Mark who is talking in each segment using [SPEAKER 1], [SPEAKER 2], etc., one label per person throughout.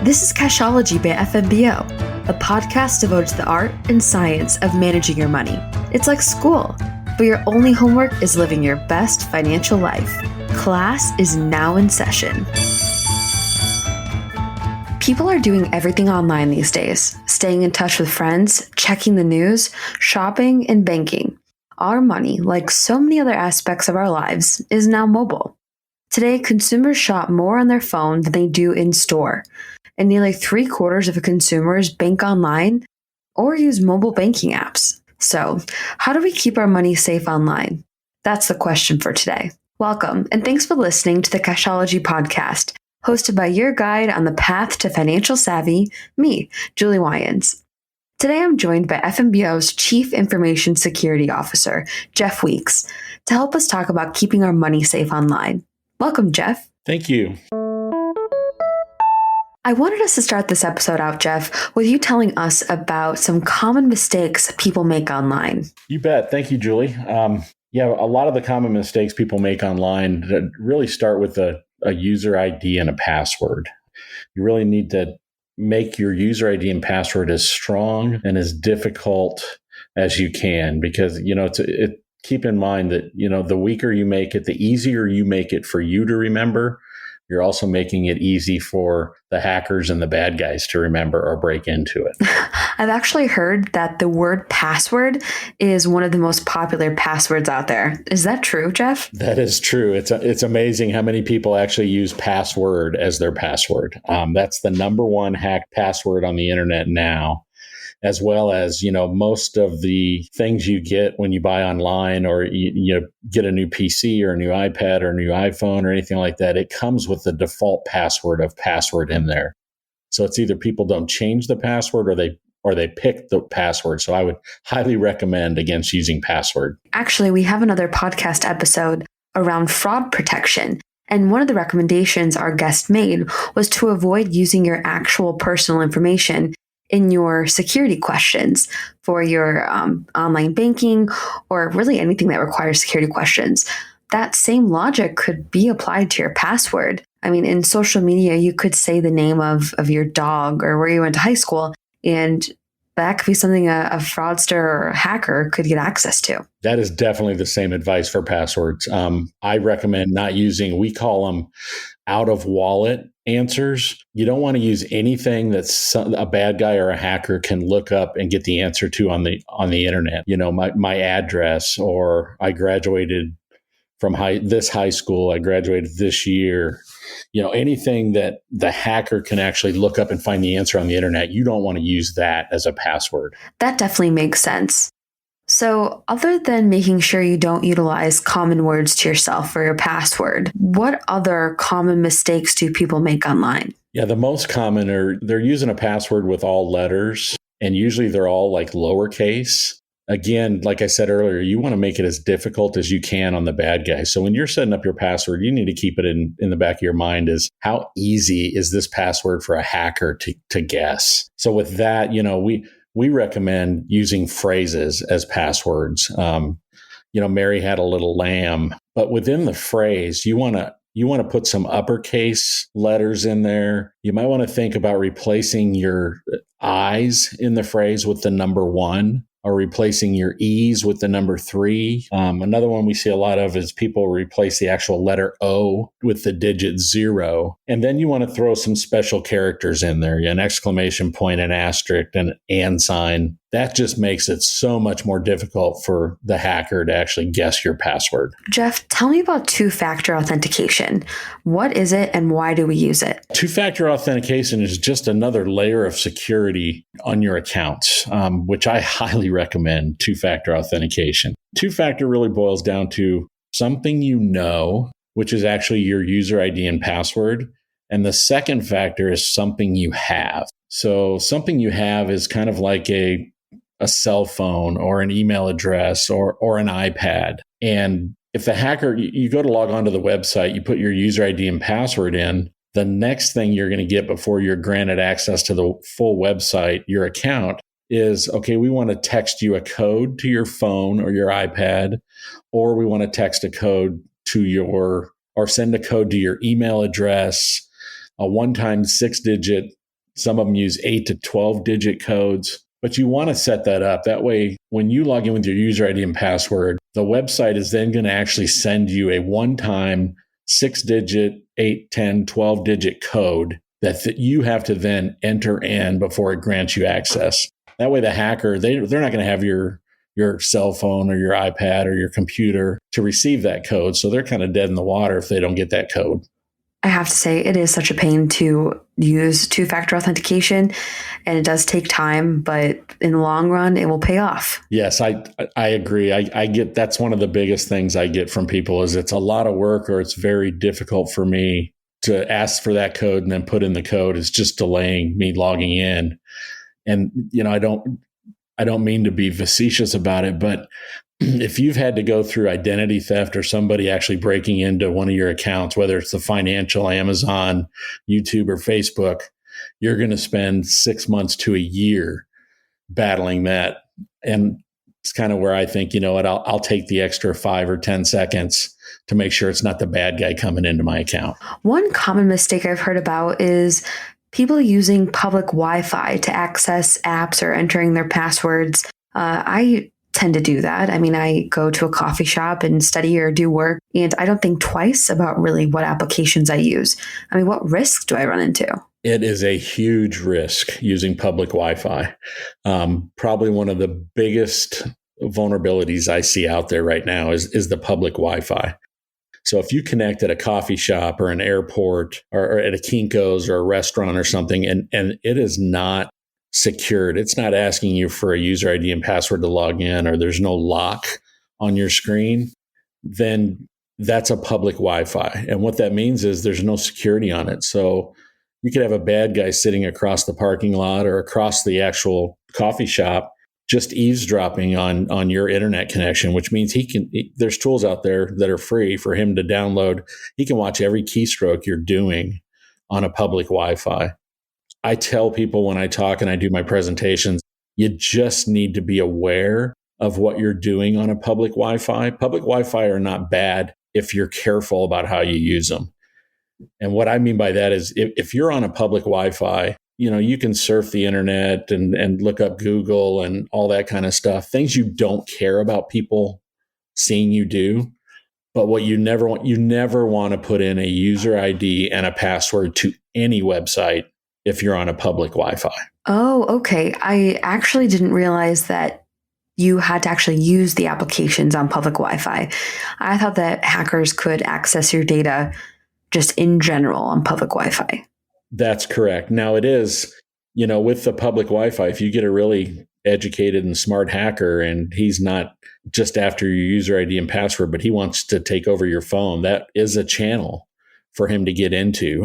[SPEAKER 1] This is Cashology by FMBO, a podcast devoted to the art and science of managing your money. It's like school, but your only homework is living your best financial life. Class is now in session. People are doing everything online these days, staying in touch with friends, checking the news, shopping, and banking. Our money, like so many other aspects of our lives, is now mobile. Today, consumers shop more on their phone than they do in store, and nearly 3/4 of consumers bank online or use mobile banking apps. So, how do we keep our money safe online? That's the question for today. Welcome, and thanks for listening to the Cashology podcast, hosted by your guide on the path to financial savvy, me, Julie Wyans. Today, I'm joined by FMBO's Chief Information Security Officer, Jeff Weeks, to help us talk about keeping our money safe online. Welcome, Jeff.
[SPEAKER 2] Thank you.
[SPEAKER 1] I wanted us to start this episode out, Jeff, with you telling us about some common mistakes people make online.
[SPEAKER 2] You bet. Thank you, Julie. A lot of the common mistakes people make online really start with a user ID and a password. You really need to make your user ID and password as strong and as difficult as you can, because, keep in mind that, the weaker you make it, the easier you make it for you to remember. You're also making it easy for the hackers and the bad guys to remember or break into it.
[SPEAKER 1] I've actually heard that the word password is one of the most popular passwords out there. Is that true, Jeff?
[SPEAKER 2] That is true. It's amazing how many people actually use password as their password. That's the number one hacked password on the internet now, as well as, most of the things you get when you buy online or you get a new PC or a new iPad or a new iPhone or anything like that. It comes with the default password of password in there. So it's either people don't change the password or they pick the password. So I would highly recommend against using password.
[SPEAKER 1] Actually, we have another podcast episode around fraud protection. And one of the recommendations our guest made was to avoid using your actual personal information in your security questions for your online banking or really anything that requires security questions. That same logic could be applied to your password. I mean, in social media, you could say the name of your dog or where you went to high school, and that could be something a fraudster or a hacker could get access to.
[SPEAKER 2] That is definitely the same advice for passwords. I recommend not using, we call them out of wallet answers. You don't want to use anything that a bad guy or a hacker can look up and get the answer to on the internet. My address, or I graduated from this high school, I graduated this year. Anything that the hacker can actually look up and find the answer on the internet, you don't want to use that as a password.
[SPEAKER 1] That definitely makes sense. So other than making sure you don't utilize common words to yourself for your password, what other common mistakes do people make online?
[SPEAKER 2] Yeah, the most common are they're using a password with all letters, and usually they're all like lowercase. Again, like I said earlier, you want to make it as difficult as you can on the bad guys. So when you're setting up your password, you need to keep it in the back of your mind is how easy is this password for a hacker to guess? So with that, we recommend using phrases as passwords. Mary had a little lamb, but within the phrase, you want to put some uppercase letters in there. You might want to think about replacing your I's in the phrase with the number 1. Or replacing your E's with the number 3. Another one we see a lot of is people replace the actual letter O with the digit 0. And then you want to throw some special characters in there, an exclamation point, an asterisk, an and sign. That just makes it so much more difficult for the hacker to actually guess your password.
[SPEAKER 1] Jeff, tell me about two-factor authentication. What is it and why do we use it?
[SPEAKER 2] Two-factor authentication is just another layer of security on your accounts, which I highly recommend two-factor authentication. Two-factor really boils down to something which is actually your user ID and password. And the second factor is something you have. So something you have is kind of like a cell phone or an email address or an iPad. And if the hacker, you go to log onto the website, you put your user ID and password in, the next thing you're going to get before you're granted access to the full website, your account, is, okay, we want to text you a code to your phone or your iPad, or we want to text a code or send a code to your email address, a one-time 6-digit Some of them use 8 to 12 digit codes, but you want to set that up. That way, when you log in with your user ID and password, the website is then going to actually send you a one-time 6-digit, 8, 10, 12-digit code that you have to then enter in before it grants you access. That way, the hacker, they're not going to have your cell phone or your iPad or your computer to receive that code. So they're kind of dead in the water if they don't get that code.
[SPEAKER 1] I have to say, it is such a pain to use two-factor authentication, and it does take time, but in the long run, it will pay off.
[SPEAKER 2] Yes, I agree. I get that's one of the biggest things I get from people is it's a lot of work, or it's very difficult for me to ask for that code and then put in the code. It's just delaying me logging in. And, I don't mean to be facetious about it, but if you've had to go through identity theft or somebody actually breaking into one of your accounts, whether it's the financial, Amazon, YouTube, or Facebook, you're going to spend 6 months to a year battling that. And it's kind of where I think, you know what, I'll take the extra 5 or 10 seconds to make sure it's not the bad guy coming into my account.
[SPEAKER 1] One common mistake I've heard about is people using public Wi-Fi to access apps or entering their passwords. I tend to do that. I mean, I go to a coffee shop and study or do work, and I don't think twice about really what applications I use. I mean, what risks do I run into?
[SPEAKER 2] It is a huge risk using public Wi-Fi. Probably one of the biggest vulnerabilities I see out there right now is the public Wi-Fi. So if you connect at a coffee shop or an airport or at a Kinko's or a restaurant or something, and it is not secured, it's not asking you for a user ID and password to log in, or there's no lock on your screen, then that's a public Wi-Fi. And what that means is there's no security on it. So you could have a bad guy sitting across the parking lot or across the actual coffee shop just eavesdropping on your internet connection, which means there's tools out there that are free for him to download. He can watch every keystroke you're doing on a public Wi-Fi. I tell people when I talk and I do my presentations, you just need to be aware of what you're doing on a public Wi-Fi. Public Wi-Fi are not bad if you're careful about how you use them. And what I mean by that is if you're on a public Wi-Fi, you can surf the internet and look up Google and all that kind of stuff, things you don't care about people seeing you do. But what you never want to put in a user ID and a password to any website if you're on a public Wi-Fi.
[SPEAKER 1] Oh, okay. I actually didn't realize that you had to actually use the applications on public Wi-Fi. I thought that hackers could access your data just in general on public Wi-Fi.
[SPEAKER 2] That's correct. Now it is, with the public Wi-Fi, if you get a really educated and smart hacker and he's not just after your user ID and password, but he wants to take over your phone, that is a channel for him to get into.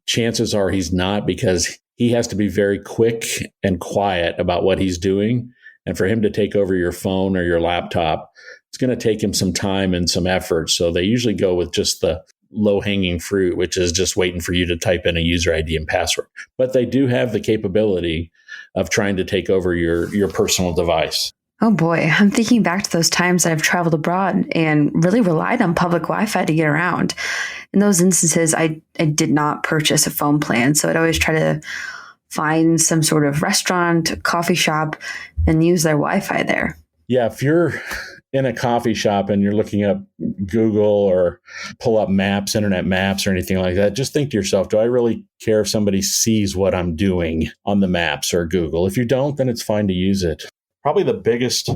[SPEAKER 2] Chances are he's not, because he has to be very quick and quiet about what he's doing. And for him to take over your phone or your laptop, it's going to take him some time and some effort. So they usually go with just the low-hanging fruit, which is just waiting for you to type in a user ID and password. But they do have the capability of trying to take over your personal device.
[SPEAKER 1] Oh boy, I'm thinking back to those times that I've traveled abroad and really relied on public Wi-Fi to get around. In those instances, I did not purchase a phone plan, so I'd always try to find some sort of restaurant, coffee shop, and use their Wi-Fi there.
[SPEAKER 2] Yeah, if you're in a coffee shop and you're looking up Google or pull up maps, internet maps or anything like that, just think to yourself, do I really care if somebody sees what I'm doing on the maps or Google? If you don't, then it's fine to use it. Probably the biggest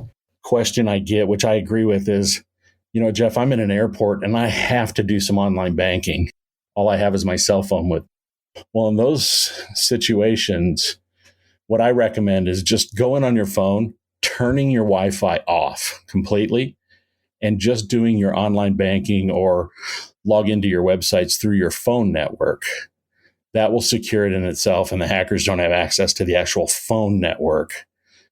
[SPEAKER 2] question I get, which I agree with, is, Jeff, I'm in an airport and I have to do some online banking. All I have is my cell phone with. Well, in those situations, what I recommend is just going on your phone, turning your Wi-Fi off completely, and just doing your online banking or log into your websites through your phone network. That will secure it in itself, and the hackers don't have access to the actual phone network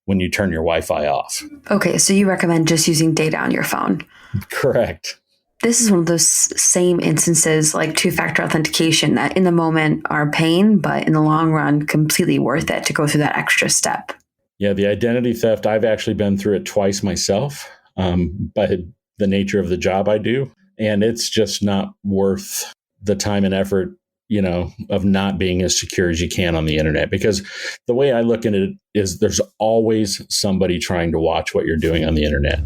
[SPEAKER 2] when you turn your Wi-Fi off.
[SPEAKER 1] Okay, so you recommend just using data on your phone.
[SPEAKER 2] Correct.
[SPEAKER 1] This is one of those same instances like two-factor authentication that in the moment are pain, but in the long run, completely worth it to go through that extra step.
[SPEAKER 2] Yeah, the identity theft, I've actually been through it twice myself by the nature of the job I do. And it's just not worth the time and effort of not being as secure as you can on the internet. Because the way I look at it is there's always somebody trying to watch what you're doing on the internet.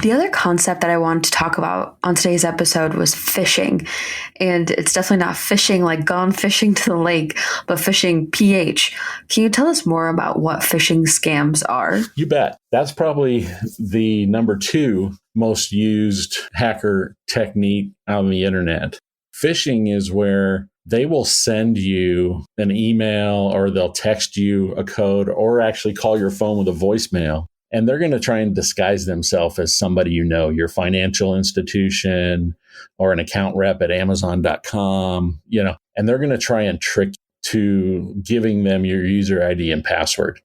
[SPEAKER 1] The other concept that I wanted to talk about on today's episode was phishing. And it's definitely not fishing like gone fishing to the lake, but phishing PH. Can you tell us more about what phishing scams are?
[SPEAKER 2] You bet. That's probably the number 2 most used hacker technique on the internet. Phishing is where they will send you an email or they'll text you a code or actually call your phone with a voicemail. And they're going to try and disguise themselves as somebody your financial institution or an account rep at Amazon.com, and they're going to try and trick to giving them your user ID and password.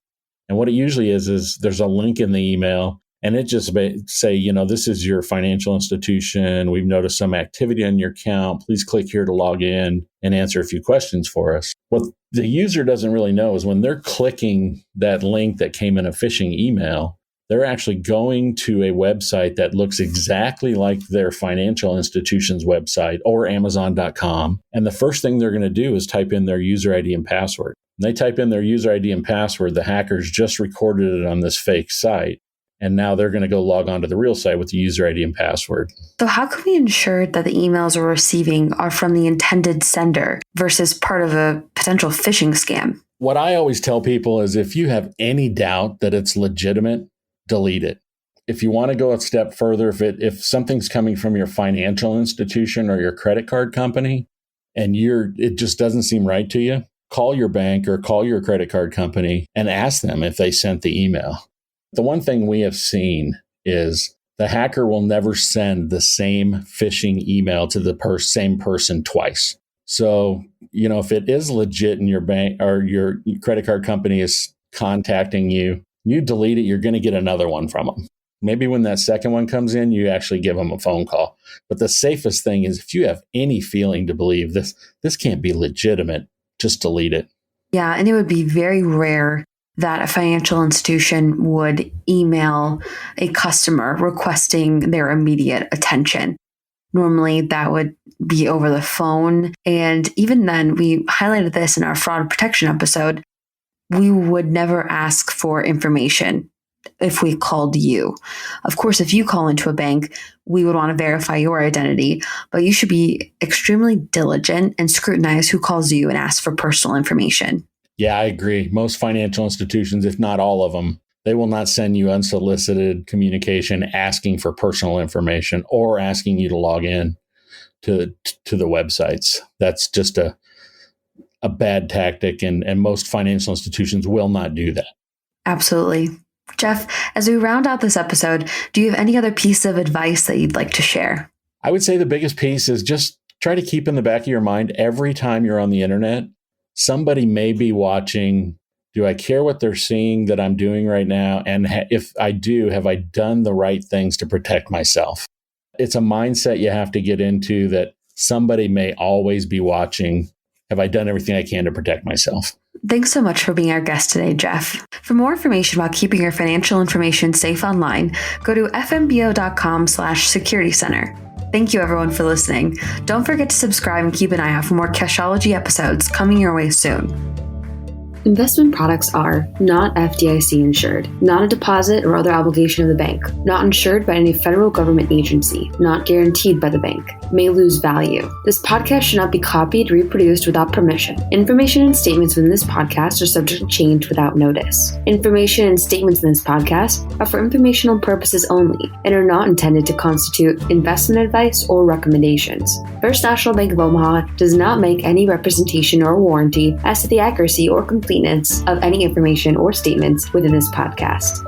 [SPEAKER 2] And what it usually is there's a link in the email and it just say, this is your financial institution. We've noticed some activity on your account. Please click here to log in and answer a few questions for us. What the user doesn't really know is when they're clicking that link that came in a phishing email, they're actually going to a website that looks exactly like their financial institution's website or Amazon.com. And the first thing they're going to do is type in their user ID and password. When they type in their user ID and password, the hackers just recorded it on this fake site. And now they're going to go log on to the real site with the user ID and password.
[SPEAKER 1] So how can we ensure that the emails we're receiving are from the intended sender versus part of a potential phishing scam?
[SPEAKER 2] What I always tell people is if you have any doubt that it's legitimate, delete it. If you want to go a step further, if something's coming from your financial institution or your credit card company and it just doesn't seem right to you, call your bank or call your credit card company and ask them if they sent the email. The one thing we have seen is the hacker will never send the same phishing email to the same person twice. So, if it is legit and your bank or your credit card company is contacting you, you delete it, you're going to get another one from them. Maybe when that second one comes in, you actually give them a phone call. But the safest thing is if you have any feeling to believe this can't be legitimate, just delete it.
[SPEAKER 1] Yeah, and it would be very rare that a financial institution would email a customer requesting their immediate attention. Normally, that would be over the phone. And even then, we highlighted this in our fraud protection episode. We would never ask for information if we called you. Of course, if you call into a bank, we would want to verify your identity, but you should be extremely diligent and scrutinize who calls you and asks for personal information.
[SPEAKER 2] Yeah, I agree. Most financial institutions, if not all of them, they will not send you unsolicited communication asking for personal information or asking you to log in to the websites. That's just a bad tactic, and most financial institutions will not do that.
[SPEAKER 1] Absolutely. Jeff, as we round out this episode, do you have any other piece of advice that you'd like to share?
[SPEAKER 2] I would say the biggest piece is just try to keep in the back of your mind every time you're on the internet, somebody may be watching. Do I care what they're seeing that I'm doing right now? And if I do, have I done the right things to protect myself? It's a mindset you have to get into that somebody may always be watching. Have I done everything I can to protect myself?
[SPEAKER 1] Thanks so much for being our guest today, Jeff. For more information about keeping your financial information safe online, go to fmbo.com/security center. Thank you, everyone, for listening. Don't forget to subscribe and keep an eye out for more Cashology episodes coming your way soon. Investment products are not FDIC insured, not a deposit or other obligation of the bank, not insured by any federal government agency, not guaranteed by the bank, may lose value. This podcast should not be copied, reproduced without permission. Information and statements within this podcast are subject to change without notice. Information and statements in this podcast are for informational purposes only and are not intended to constitute investment advice or recommendations. First National Bank of Omaha does not make any representation or warranty as to the accuracy or completeness of any information or statements within this podcast.